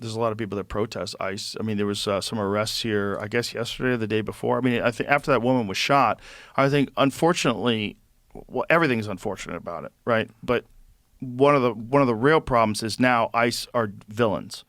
there's a lot of people that protest ICE. I mean, there was some arrests here, I guess yesterday or the day before. I mean, I think after that woman was shot, I think unfortunately, well, everything's unfortunate about it, right? But one of the real problems is now ICE are villains,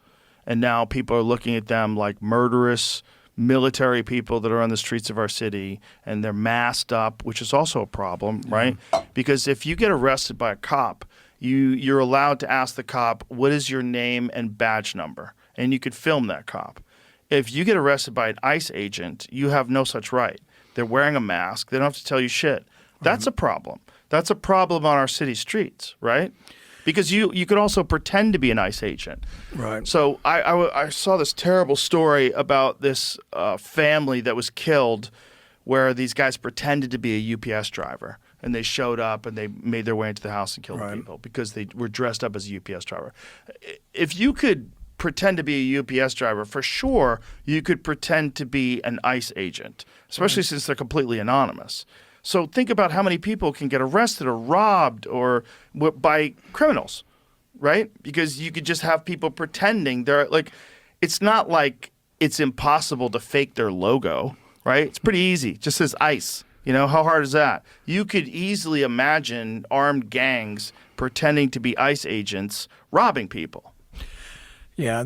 and now people are looking at them like murderous military people that are on the streets of our city, and they're masked up, which is also a problem, right? Because if you get arrested by a cop, you're allowed to ask the cop, what is your name and badge number? And you could film that cop. If you get arrested by an ICE agent, you have no such right. They're wearing a mask. They don't have to tell you shit. That's a problem. That's a problem on our city streets, right? Because you could also pretend to be an ICE agent. Right. So I saw this terrible story about this family that was killed where these guys pretended to be a UPS driver. And they showed up and they made their way into the house and killed people because they were dressed up as a UPS driver. If you could pretend to be a UPS driver, for sure you could pretend to be an ICE agent, especially since they're completely anonymous. So think about how many people can get arrested or robbed or by criminals, right? Because you could just have people pretending they're like, it's not like it's impossible to fake their logo, right? It's pretty easy. It just says ICE. You know, how hard is that? You could easily imagine armed gangs pretending to be ICE agents robbing people. Yeah,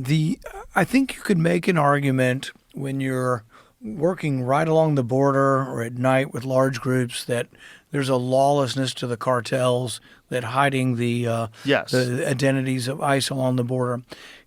I think you could make an argument when you're working right along the border or at night with large groups that there's a lawlessness to the cartels that hiding the identities of ICE along the border.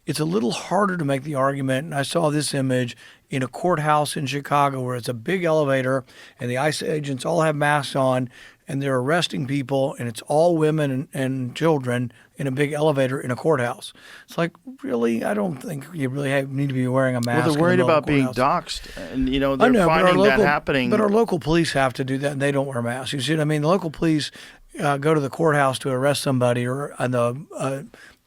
It's a little harder to make the argument, and I saw this image in a courthouse in Chicago where it's a big elevator and the ICE agents all have masks on and they're arresting people, and it's all women and children in a big elevator in a courthouse. It's like, really? I don't think you really need to be wearing a mask. Well, they're worried about being doxxed, and they're finding that happening. But our local police have to do that, and they don't wear masks. You see what I mean? The local police go to the courthouse to arrest somebody, or on the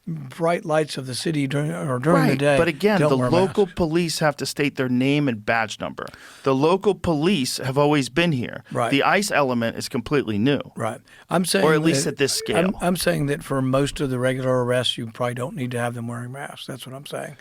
bright lights of the city during the day. But again, the local police have to state their name and badge number. The local police have always been here. Right. The ICE element is completely new. Right. I'm saying, or at least at this scale. I'm saying that for most of the regular arrests, you probably don't need to have them wearing masks. That's what I'm saying.